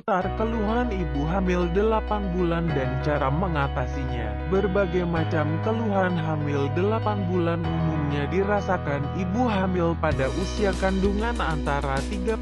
seputar keluhan ibu hamil 8 bulan dan cara mengatasinya. Berbagai macam keluhan hamil 8 bulan umumnya dirasakan ibu hamil pada usia kandungan antara 33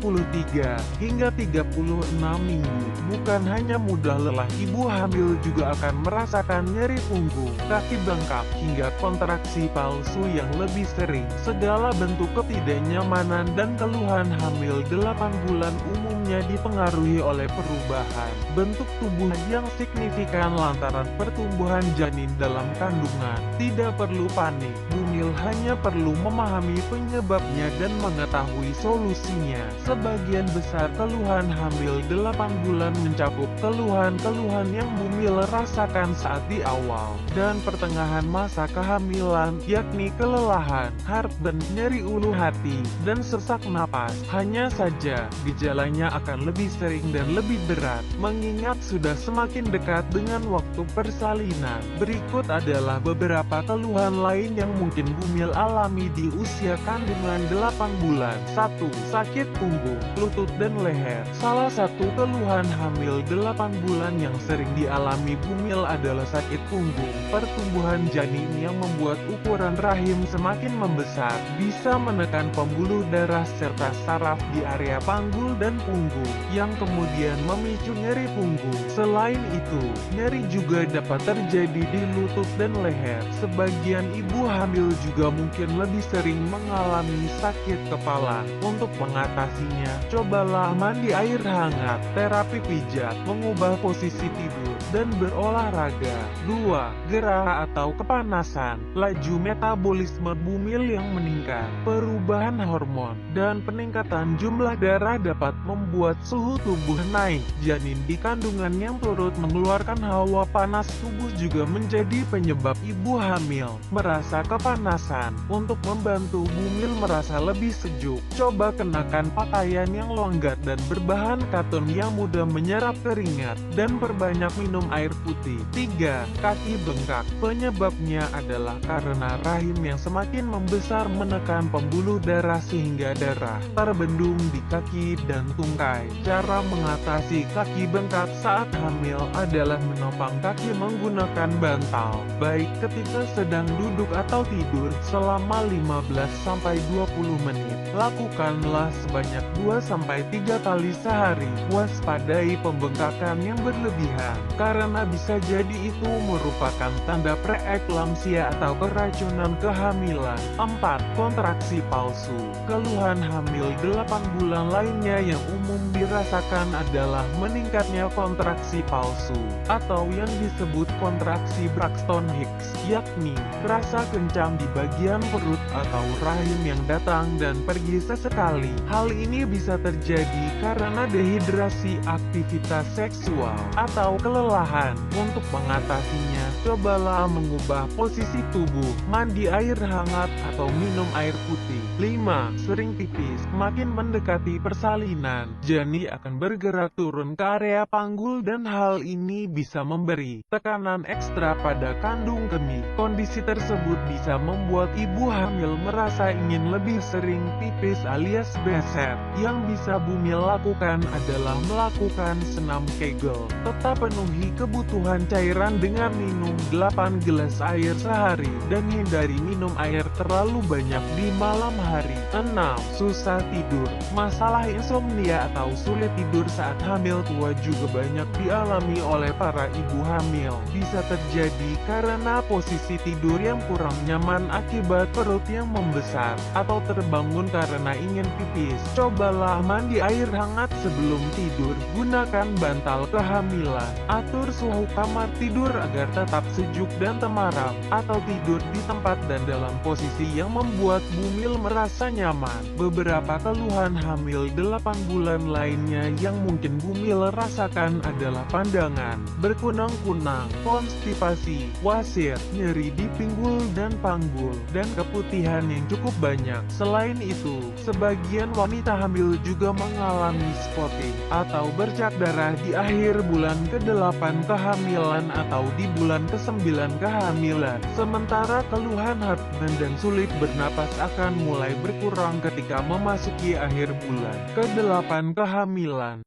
hingga 36 minggu. Bukan hanya mudah lelah, ibu hamil juga akan merasakan nyeri punggung, kaki bengkak, hingga kontraksi palsu yang lebih sering. Segala bentuk ketidaknyamanan dan keluhan hamil 8 bulan umumnya dipengaruhi oleh perubahan bentuk tubuh yang signifikan lantaran pertumbuhan janin dalam kandungan. Tidak perlu panik, Bumil hanya perlu memahami penyebabnya dan mengetahui solusinya. Sebagian besar keluhan hamil 8 bulan mencakup keluhan-keluhan yang Bumil rasakan saat di awal dan pertengahan masa kehamilan, yakni kelelahan, heartburn, nyeri ulu hati, dan sesak napas. Hanya saja, gejalanya akan lebih sering dan lebih berat, mengingat sudah semakin dekat dengan waktu persalinan. Berikut adalah beberapa keluhan lain yang mungkin Bumil alami di usia kandungan 8 bulan. 1. Sakit punggung, lutut dan leher. Salah satu keluhan hamil 8 bulan yang sering dialami Bumil adalah sakit punggung. Pertumbuhan janin yang membuat ukuran rahim semakin membesar, bisa menekan pembuluh darah serta saraf di area panggul dan punggung, yang kemudian memicu nyeri punggung. Selain itu, nyeri juga dapat terjadi di lutut dan leher. Sebagian ibu hamil juga mungkin lebih sering mengalami sakit kepala. Untuk mengatasinya, cobalah mandi air hangat, terapi pijat, mengubah posisi tidur, dan berolahraga. 2. Gerah atau kepanasan, laju metabolisme Bumil yang meningkat, perubahan hormon, dan peningkatan jumlah darah dapat membuat suhu tubuh naik. Janin di kandungan yang turut mengeluarkan hawa panas tubuh juga menjadi penyebab ibu hamil merasa kepanasan. Untuk membantu Bumil merasa lebih sejuk, coba kenakan pakaian yang longgar dan berbahan katun yang mudah menyerap keringat, dan perbanyak minum air putih. 3. Kaki bengkak. Penyebabnya adalah karena rahim yang semakin membesar menekan pembuluh darah sehingga darah terbendung di kaki dan tungkai. Cara mengatasi kaki bengkak saat hamil adalah menopang kaki menggunakan bantal, baik ketika sedang duduk atau tidur, selama 15-20 menit. Lakukanlah sebanyak 2-3 kali sehari. Waspadai pembengkakan yang berlebihan, karena bisa jadi itu merupakan tanda preeklamsia atau keracunan kehamilan. 4. Kontraksi palsu. Keluhan hamil 8 bulan lainnya yang umum dirasakan adalah meningkatnya kontraksi palsu, atau yang disebut kontraksi Braxton Hicks, yakni rasa kencang di bagian perut atau rahim yang datang dan pergi sesekali. Hal ini bisa terjadi karena dehidrasi, aktivitas seksual, atau kelelahan. Untuk mengatasinya, cobalah mengubah posisi tubuh, mandi air hangat, atau minum air putih. 5. Sering pipis. Makin mendekati persalinan, janin akan bergerak turun ke area panggul dan hal ini bisa memberi tekanan ekstra pada kandung kemih. Kondisi tersebut bisa membuat ibu hamil merasa ingin lebih sering pipis alias beset. Yang bisa Bumil lakukan adalah melakukan senam Kegel. Tetap penuhi kebutuhan cairan dengan minum 8 gelas air sehari dan hindari minum air terlalu banyak di malam hari. 6. Susah tidur. Masalah insomnia atau sulit tidur saat hamil tua juga banyak dialami oleh para ibu hamil. Bisa terjadi karena posisi tidur yang kurang nyaman akibat perut yang membesar, atau terbangun karena ingin pipis. Cobalah mandi air hangat sebelum tidur. Gunakan bantal kehamilan. Atur suhu kamar tidur agar tetap sejuk dan temaram, atau tidur di tempat dan dalam posisi yang membuat Bumil merasa nyaman. Beberapa keluhan hamil 8 bulan lainnya yang mungkin Bumil rasakan adalah pandangan berkunang-kunang, konstipasi, wasir, nyeri di pinggul dan panggul, dan keputihan yang cukup banyak. Selain itu, sebagian wanita hamil juga mengalami spotting atau bercak darah di akhir bulan ke-8 kehamilan atau di bulan ke-9 kehamilan. Sementara keluhan heartburn dan sulit bernapas akan mulai berkurang ketika memasuki akhir bulan ke-8 kehamilan.